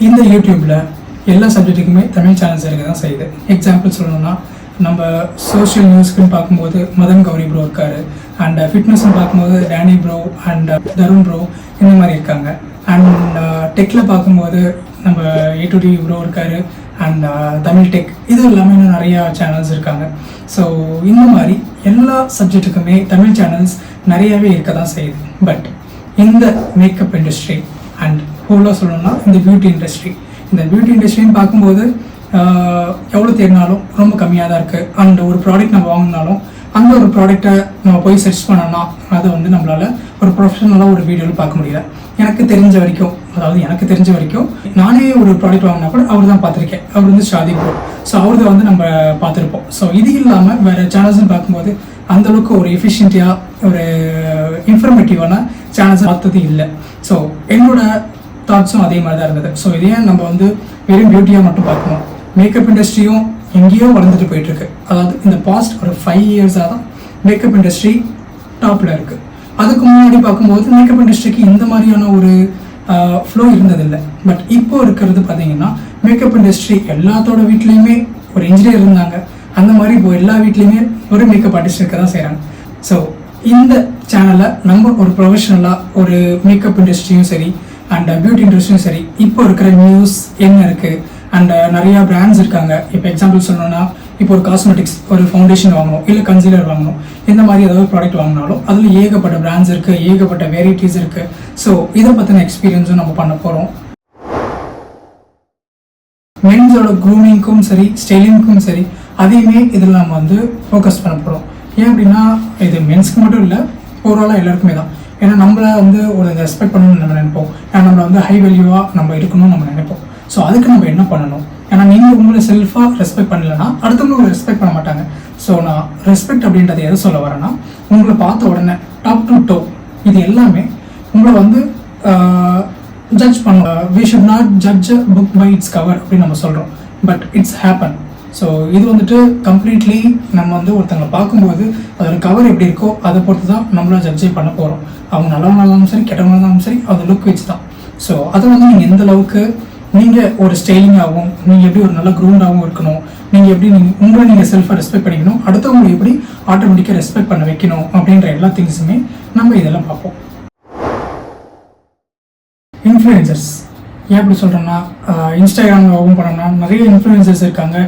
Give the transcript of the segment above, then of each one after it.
இந்த யூடியூப்பில் எல்லா சப்ஜெக்ட்டுக்குமே தமிழ் சேனல்ஸ் இருக்க தான் செய்யுது. எக்ஸாம்பிள் சொல்லணும்னா நம்ம சோஷியல் நியூஸ்க்குன்னு பார்க்கும்போது மதன் கௌரி ப்ரோ இருக்காரு, அண்ட் ஃபிட்னஸ்ன்னு பார்க்கும்போது Danny bro and Tharun bro இந்த மாதிரி இருக்காங்க. அண்ட் டெக்கில் பார்க்கும்போது நம்ம A2D ப்ரோ இருக்காரு அண்ட் தமிழ் டெக், இது எல்லாமே இன்னும் நிறையா சேனல்ஸ் இருக்காங்க. ஸோ இந்த மாதிரி எல்லா சப்ஜெக்ட்டுக்குமே தமிழ் சேனல்ஸ் நிறையாவே இருக்க தான் செய்யுது. பட் இந்த மேக்கப் இண்டஸ்ட்ரி அண்ட் ஹோலாக சொல்லணும்னா இந்த பியூட்டி இண்டஸ்ட்ரின்னு பார்க்கும்போது எவ்வளோ தேடினாலும் ரொம்ப கம்மியாக தான் இருக்குது. அண்ட் ஒரு ப்ராடக்ட் நம்ம வாங்கினாலும் அந்த ஒரு ப்ராடக்டை நம்ம போய் சர்ச் பண்ணோம்னா அதை வந்து நம்மளால் ஒரு ப்ரொஃபஷனலாக ஒரு வீடியோவில் பார்க்க முடியல. எனக்கு தெரிஞ்ச வரைக்கும் நானே ஒரு ப்ராடக்ட் வாங்கினா கூட அவர் தான் பார்த்துருக்கேன். அவர் வந்து ஷாதி ப்ரோ. ஸோ அவர்தான் வந்து நம்ம பார்த்துருப்போம். ஸோ இது இல்லாமல் வேறு சேனல்ஸ்ன்னு பார்க்கும்போது அந்தளவுக்கு ஒரு எஃபிஷியன்ட்டியாக ஒரு இன்ஃபர்மேட்டிவான சேனல்ஸ் பார்த்தது இல்லை. ஸோ என்னோட தாட்ஸும் அதே மாதிரி தான் இருந்தது. ஸோ இதே நம்ம வந்து வெறும் பியூட்டியாக மட்டும் பார்க்கணும். மேக்கப் இண்டஸ்ட்ரியும் எங்கேயோ வளர்ந்துட்டு போயிட்டுருக்கு. அதாவது இந்த பாஸ்ட் ஒரு 5 இயர்ஸாக தான் மேக்கப் இண்டஸ்ட்ரி டாப்பில் இருக்குது. அதுக்கு முன்னாடி பார்க்கும்போது மேக்கப் இண்டஸ்ட்ரிக்கு இந்த மாதிரியான ஒரு ஃப்ளோ இருந்ததில்லை. பட் இப்போ இருக்கிறது பார்த்தீங்கன்னா மேக்கப் இண்டஸ்ட்ரி எல்லாத்தோட வீட்லேயுமே ஒரு இன்ஜினியர் இருந்தாங்க. அந்த மாதிரி இப்போ எல்லா வீட்லேயுமே ஒரு மேக்கப் ஆர்டிஸ்ட் இருக்க தான் செய்கிறாங்க. ஸோ இந்த சேனலில் நம்ம ஒரு ப்ரொஃபஷனலாக ஒரு மேக்கப் இண்டஸ்ட்ரியும் சரி அண்ட் பியூட்டி இண்டஸ்ட்ரியும் சரி இப்போ இருக்கிற நியூஸ் என்ன இருக்குது அண்ட் நிறையா பிராண்ட்ஸ் இருக்காங்க. இப்போ எக்ஸாம்பிள் சொல்லணும்னா இப்போ ஒரு காஸ்மெட்டிக்ஸ் ஒரு ஃபவுண்டேஷன் வாங்கணும், இல்லை கன்சீலர் வாங்கணும், இந்த மாதிரி ஏதாவது ப்ராடக்ட் வாங்கினாலும் அதில் ஏகப்பட்ட பிராண்ட்ஸ் இருக்குது, ஏகப்பட்ட வெரைட்டிஸ் இருக்குது. ஸோ இதை பற்றின எக்ஸ்பீரியன்ஸும் நம்ம பண்ண போகிறோம். மென்ஸோட க்ரூமிங்க்கும் சரி ஸ்டைலிங்க்கும் சரி அதையுமே இதில் நம்ம வந்து ஃபோக்கஸ் பண்ண போகிறோம். ஏன் அப்படின்னா இது மென்ஸ்க்கு மட்டும் இல்லை, ஓவராலாக எல்லாருக்குமே தான். ஏன்னா நம்மளை வந்து ஒரு ரெஸ்பெக்ட் பண்ணணும்னு நம்ம நினைப்போம். ஏன்னா நம்மளை வந்து ஹை வேல்யூவாக நம்ம இருக்கணும்னு நம்ம நினைப்போம். ஸோ அதுக்கு நம்ம என்ன பண்ணணும்? ஏன்னா நீங்கள் உங்களை செல்ஃபாக ரெஸ்பெக்ட் பண்ணலைன்னா அடுத்தவங்க உங்களை ரெஸ்பெக்ட் பண்ண மாட்டாங்க. ஸோ நான் ரெஸ்பெக்ட் அப்படின்றத எதை சொல்ல வரேன்னா, உங்களை பார்த்த உடனே டாப் டு டோ இது எல்லாமே உங்களை வந்து ஜட்ஜ் பண்ணுவோம். We should not judge a book by its cover அப்படின்னு நம்ம சொல்கிறோம். But it's happen. ஸோ இது வந்துட்டு கம்ப்ளீட்லி நம்ம வந்து ஒருத்தங்களை பார்க்கும்போது அதோட கவர் எப்படி இருக்கோ அதை பொறுத்து தான் நம்மளாம் ஜட்ஜே பண்ண போகிறோம். அவங்க நல்லவங்க இருந்தாலும் சரி கெட்டவங்க இருந்தாலும் சரி அது லுக் வச்சு தான். ஸோ அதை வந்து நீங்கள் எந்த அளவுக்கு நீங்கள் ஒரு ஸ்டைலிங்காகவும் நீங்கள் எப்படி ஒரு நல்ல க்ரூண்டாகவும் இருக்கணும், நீங்கள் எப்படி உங்களை நீங்கள் செல்ஃபாக ரெஸ்பெக்ட் பண்ணிக்கணும், அடுத்தவங்களை எப்படி ஆட்டோமேட்டிக்காக ரெஸ்பெக்ட் பண்ண வைக்கணும் அப்படின்ற எல்லா திங்ஸுமே நம்ம இதெல்லாம் பார்ப்போம். இன்ஃப்ளூயன்சர்ஸ் ஏன் அப்படி சொல்கிறோம்னா, இன்ஸ்டாகிராமில் ஓப்பன் பண்ணோம்னா நிறைய இன்ஃப்ளூயன்சர்ஸ் இருக்காங்க.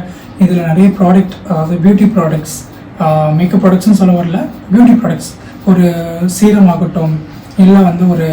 இதில் நிறைய ப்ராடக்ட், அதாவது பியூட்டி ப்ராடக்ட்ஸ், மேக்கப் ப்ராடக்ட்ஸ்னு சொல்ல வரல, பியூட்டி ப்ராடக்ட்ஸ், ஒரு சீரம் ஆகட்டும் இல்லை வந்து ஒரு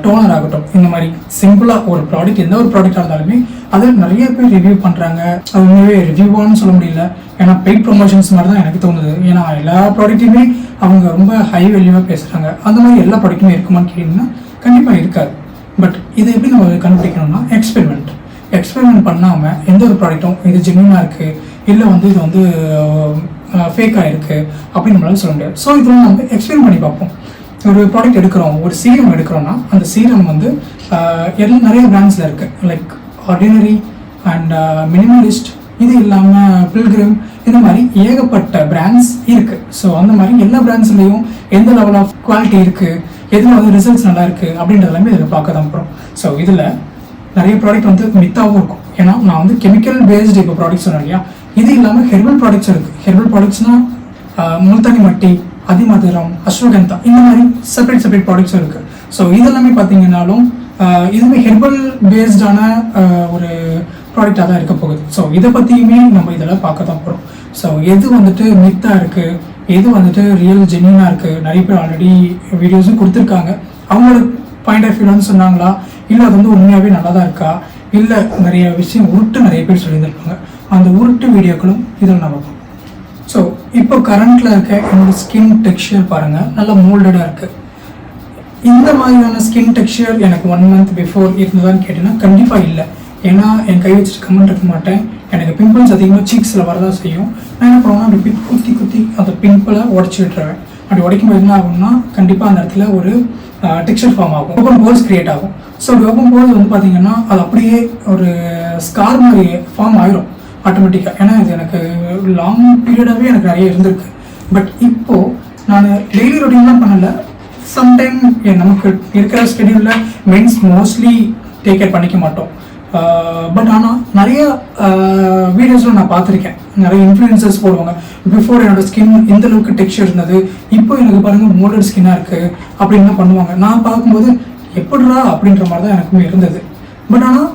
டோனர் ஆகட்டும், இந்த மாதிரி சிம்பிளாக ஒரு ப்ராடக்ட் எந்த ஒரு ப்ராடக்டாக இருந்தாலுமே அதை நிறைய பேர் ரிவ்யூ பண்ணுறாங்க. அது உண்மையே ரிவ்யூவான்னு சொல்ல முடியல, ஏன்னா பெய்ட் ப்ரொமோஷன்ஸ் மாதிரி தான் எனக்கு தோணுது. ஏன்னா எல்லா ப்ராடக்ட்டையுமே அவங்க ரொம்ப ஹை வேல்யூவாக பேசுகிறாங்க. அந்த மாதிரி எல்லா ப்ராடக்ட்டுமே இருக்குமான்னு கேட்டிங்கன்னா கண்டிப்பாக இருக்காது. பட் இதை எப்படி நம்ம கண்டுபிடிக்கணும்னா எக்ஸ்பெரிமெண்ட் பண்ணாமல் எந்த ஒரு ப்ராடக்ட்டும் இது ஜென்யூனாக இருக்குது இல்லை வந்து இது வந்து ஃபேக்காக இருக்குது அப்படின்னு நம்மளால சொல்ல முடியாது. ஸோ இதெல்லாம் நம்ம எக்ஸ்பெரிமெண்ட் பண்ணி பார்ப்போம். ஒரு ப்ராடக்ட் எடுக்கிறோம், ஒரு சீரம் எடுக்கிறோன்னா அந்த சீரம் வந்து எல்லாம் நிறைய பிராண்ட்ஸில் இருக்குது. லைக் ஆர்டினரி அண்ட் மினிமலிஸ்ட், இது இல்லாமல் பில்கிரிம், இந்த மாதிரி ஏகப்பட்ட பிராண்ட்ஸ் இருக்குது. ஸோ அந்த மாதிரி எல்லா பிராண்ட்ஸ்லேயும் எந்த லெவல் ஆஃப் குவாலிட்டி இருக்குது, எதில் வந்து ரிசல்ட்ஸ் நல்லா இருக்குது அப்படின்றது எல்லாமே இதில் பார்க்க தான் போகிறோம். ஸோ இதில் நிறைய ப்ராடக்ட் வந்து மித்தாகவும் இருக்கும். ஏன்னா நான் வந்து கெமிக்கல் பேஸ்டு இப்போ ப்ராடக்ட்ஸ் சொன்னேன் இல்லையா, இது இல்லாமல் ஹெர்பல் ப்ராடக்ட்ஸ் இருக்குது. ஹெர்பல் ப்ராடக்ட்ஸ்னால் முல்தானி மட்டி, அதிமதுரம், அஸ்வகந்தா, இந்த மாதிரி செப்பரேட் ப்ராடக்ட்ஸும் இருக்குது. ஸோ இதெல்லாமே பார்த்தீங்கன்னாலும் இதுவுமே ஹெர்பல் பேஸ்டான ஒரு ப்ராடக்டாக தான் இருக்க போகுது. ஸோ இதை பற்றியுமே நம்ம இதெல்லாம் பார்க்க தான் போகிறோம். ஸோ எது வந்துட்டு மித்தாக இருக்குது, எது வந்துட்டு ரியல் ஜென்யூனாக இருக்குது, நிறைய பேர் ஆல்ரெடி வீடியோஸும் கொடுத்துருக்காங்க. அவங்களோட பாயிண்ட் ஆஃப் வியூ வந்து சொன்னாங்களா, இல்லை அது வந்து உண்மையாகவே நல்லா தான் இருக்கா, இல்லை நிறைய விஷயம் உருட்டு நிறைய பேர் சொல்லியிருந்திருப்பாங்க. அந்த உருட்டு வீடியோக்களும் இதில் நம்ம பார்ப்போம். ஸோ இப்போ கரண்ட்டில் இருக்க என்னோட ஸ்கின் டெக்ஸ்சர் பாருங்கள், நல்லா மோல்டடாக இருக்குது. இந்த மாதிரியான ஸ்கின் டெக்ஸ்சர் எனக்கு 1 month பிஃபோர் இருந்ததான்னு கேட்டிங்கன்னா கண்டிப்பாக இல்லை. ஏன்னா என் கை வச்சுட்டு கமெண்ட் இருக்க மாட்டேன். எனக்கு பிம்பிள்ஸ் அதிகமாக சீக்ஸில் வரதான் செய்யும். நான் என்ன பண்ணுவேன்னா அப்படி குத்தி அந்த பிம்பிளை உடச்சி விட்டுருவேன். அப்படி உடைக்கும் போது என்ன ஆகும்னா கண்டிப்பாக அந்த இடத்துல ஒரு டெக்ஸ்சர் ஃபார்ம் ஆகும், ஓப்பன் போர்ஸ் கிரியேட் ஆகும். ஸோ அப்படி ஓப்பன் போர்ஸ் வந்து பார்த்தீங்கன்னா அது அப்படியே ஒரு ஸ்கார் மாதிரி ஃபார்ம் ஆயிரும் ஆட்டோமேட்டிக்காக. ஏன்னா இது எனக்கு லாங் பீரியடாகவே எனக்கு நிறைய இருந்திருக்கு. பட் இப்போது நான் டெய்லி ரொட்டீன்லாம் பண்ணலை. சம்டைம் நமக்கு இருக்கிற ஸ்கெடியூலில் மென்ஸ் மோஸ்ட்லி டேக் கேர் பண்ணிக்க மாட்டோம். பட் ஆனால் நிறைய வீடியோஸில் நான் பார்த்துருக்கேன், நிறைய இன்ஃப்ளூயன்சர்ஸ் போடுவாங்க, பிஃபோர் என்னோட ஸ்கின் இந்த அளவுக்கு டெக்ஸ்சர் இருந்தது, இப்போ எனக்கு பாருங்கள் மோல்டட் ஸ்கின்னாக இருக்குது அப்படின்னு பண்ணுவாங்க. நான் பார்க்கும்போது எப்படிரா அப்படின்ற மாதிரி தான் எனக்குமே இருந்தது. பட் ஆனால்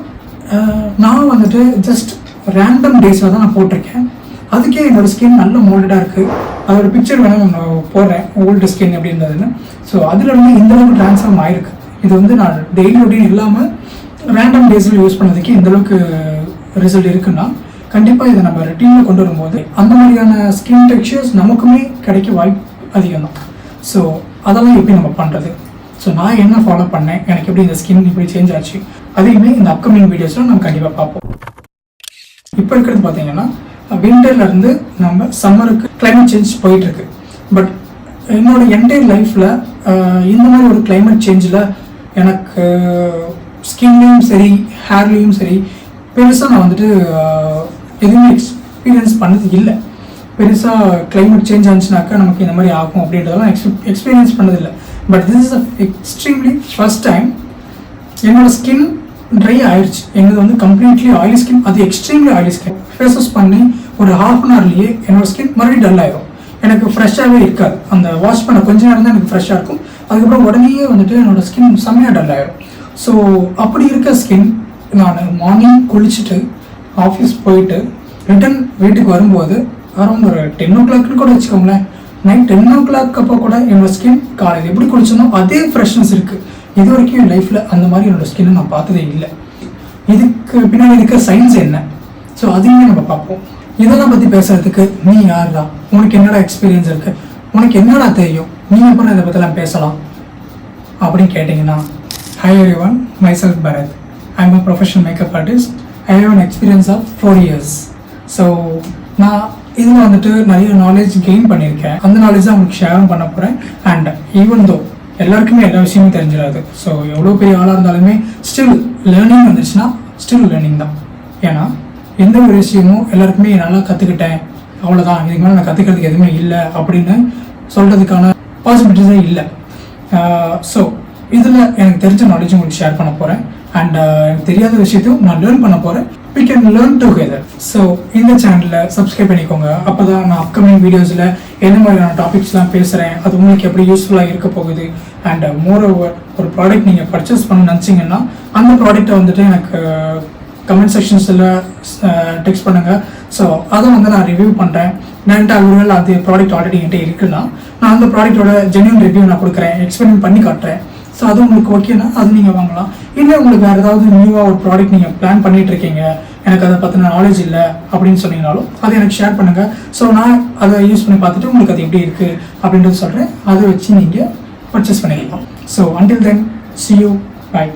நான் வந்துட்டு ஜஸ்ட் ரேண்டம் டேஸில் தான் நான் போட்டிருக்கேன். அதுக்கே என்னோடய ஸ்கின் நல்ல மோல்டடாக இருக்குது. அதோட பிக்சர் வேணால் நான் போடுறேன், ஓல்டு ஸ்கின் எப்படி இருந்ததுன்னு. ஸோ அதில் வந்து இந்த அளவுக்கு ட்ரான்ஸ்ஃபார்ம் ஆயிருக்கு. இது வந்து நான் டெய்லி ரொட்டீன் இல்லாமல் ரேண்டம் டேஸில் யூஸ் பண்ணதுக்கு இந்த அளவுக்கு ரிசல்ட் இருக்குன்னா கண்டிப்பாக இதை நம்ம ரொட்டீனில் கொண்டு வரும்போது அந்த மாதிரியான ஸ்கின் டெக்ஸ்சர்ஸ் நமக்குமே கிடைக்க வாய்ப்பு அதிகம் தான். ஸோ அதெல்லாம் எப்படி நம்ம பண்ணுறது, ஸோ நான் என்ன ஃபாலோ பண்ணேன், எனக்கு எப்படி இந்த ஸ்கின் இப்படி சேஞ்ச் ஆச்சு, அதையுமே இந்த அப்கமிங் வீடியோஸில் நம்ம கண்டிப்பாக பார்ப்போம். இப்போ இருக்கிறது பார்த்தீங்கன்னா விண்டர்லேருந்து நம்ம சம்மருக்கு கிளைமேட் சேஞ்ச் போயிட்டுருக்கு. பட் என்னோட என்டையர் லைஃப்பில் இந்த மாதிரி ஒரு கிளைமேட் சேஞ்சில் எனக்கு ஸ்கின்லேயும் சரி ஹேர்லேயும் சரி பெருசாக நான் வந்துட்டு எதுவுமே எக்ஸ்பீரியன்ஸ் பண்ணது இல்லை. பெருசாக கிளைமேட் சேஞ்ச் ஆச்சுனாக்கா நமக்கு இந்த மாதிரி ஆகும் அப்படின்றதெல்லாம் எக்ஸ்பீரியன்ஸ் பண்ணதில்லை. But this is extremely first time என்னோட ஸ்கின் ட்ரை ஆயிடுச்சு. எங்களுக்கு வந்து கம்ப்ளீட்லி ஆயிலி ஸ்கின், அது extremely oily skin. Face wash பண்ணி ஒரு ½ அன் ஹவர்லேயே என்னோட ஸ்கின் மறுபடியும் டல் ஆயிடும். எனக்கு ஃப்ரெஷ்ஷாகவே இருக்காது. அந்த வாஷ் பண்ண கொஞ்ச நேரம் தான் எனக்கு ஃப்ரெஷ்ஷாக இருக்கும். அதுக்கப்புறம் உடனேயே வந்துட்டு என்னோட ஸ்கின் செம்மையாக டல் ஆயிடும். ஸோ அப்படி இருக்க ஸ்கின் நான் மார்னிங் குளிச்சுட்டு ஆஃபீஸ் போயிட்டு ரிட்டன் வீட்டுக்கு வரும்போது அரௌண்ட் ஒரு 10 o'clock கூட வச்சுக்கோங்களேன், நைட் 10 o'clock அப்போ கூட என்னோட ஸ்கின் காலையில் எப்படி குளிச்சனோ அதே ஃப்ரெஷ்னஸ் இருக்குது. இது வரைக்கும் என் லைஃப்பில் அந்த மாதிரி என்னோடய ஸ்கின்னை நான் பார்த்ததே இல்லை. இதுக்கு பின்னாடி இருக்க சயின்ஸ் என்ன, ஸோ அதையுமே நம்ம பார்ப்போம். இதெல்லாம் பற்றி பேசுகிறதுக்கு நீ யாருடா, உனக்கு என்னடா எக்ஸ்பீரியன்ஸ் இருக்குது, உனக்கு என்னடா தெரியும், நீ அப்புறம் இதை பற்றிலாம் பேசலாம் அப்படின்னு கேட்டிங்கன்னா, Hi everyone, myself Bharat. I am a professional makeup artist. I have an experience of 4 years. So நான் இதில் வந்துட்டு நிறைய நாலேஜ் கெயின் பண்ணியிருக்கேன். அந்த நாலேஜ் தான் உங்களுக்கு ஷேரும் பண்ண போகிறேன். அண்ட் ஈவன் தோ எல்லாருக்குமே எல்லா விஷயமும் தெரிஞ்சிடாது. ஸோ எவ்வளோ பெரிய ஆளாக இருந்தாலுமே ஸ்டில் லேர்னிங் வந்துச்சுன்னா ஸ்டில் லேர்னிங் தான். ஏன்னா எந்த ஒரு விஷயமும் எல்லாருக்குமே நல்லா கற்றுக்கிட்டேன் அவ்வளோதான், இதுக்கு மேலே நான் கற்றுக்கிறதுக்கு எதுவுமே இல்லை அப்படின்னு சொல்கிறதுக்கான பாசிபிலிட்டிஸே இல்லை. ஸோ இதில் எனக்கு தெரிஞ்ச நாலேஜ் உங்களுக்கு ஷேர் பண்ண போகிறேன். அண்ட் எனக்கு தெரியாத விஷயத்தையும் நான் லேர்ன் பண்ண போகிறேன். we can learn together. So இந்த சேனலில் சப்ஸ்கிரைப் பண்ணிக்கோங்க. அப்போ தான் நான் அப்கமிங் வீடியோஸில் என்ன மாதிரியான டாபிக்ஸ்லாம் பேசுகிறேன், அது உங்களுக்கு எப்படி யூஸ்ஃபுல்லாக இருக்க போகுது. அண்ட் மோர் ஓவர் ஒரு ப்ராடக்ட் நீங்கள் பர்ச்சேஸ் பண்ண நினச்சிங்கன்னா அந்த ப்ராடக்ட்டை வந்துட்டு எனக்கு கமெண்ட் செக்ஷன்ஸில் டெக்ஸ்ட் பண்ணுங்கள். ஸோ அதை வந்து நான் ரிவ்யூ பண்ணுறேன். டேரெக்டாக ஒருவேளை அது ப்ராடக்ட் ஆல்ரெடி என்கிட்ட இருக்குன்னா நான் அந்த ப்ராடக்ட்டோட ஜென்யூன் ரிவ்யூ நான் கொடுக்குறேன், எக்ஸ்பெரிமெண்ட் பண்ணி காட்டுறேன். ஸோ அது உங்களுக்கு ஓகேனா அது நீங்கள் வாங்கலாம். இல்லை உங்களுக்கு வேறு ஏதாவது நியூவாக ஒரு ப்ராடக்ட் நீங்கள் பிளான் பண்ணிட்டு இருக்கீங்க, எனக்கு அதை பற்றின நாலேஜ் இல்லை அப்படின்னு சொன்னீங்கனாலும் அதை எனக்கு ஷேர் பண்ணுங்கள். ஸோ நான் அதை யூஸ் பண்ணி பார்த்துட்டு உங்களுக்கு அது எப்படி இருக்குது அப்படின்றது சொல்கிறேன். அதை வச்சு நீங்கள் பர்ச்சேஸ் பண்ணிக்கலாம். So until then, see you, bye.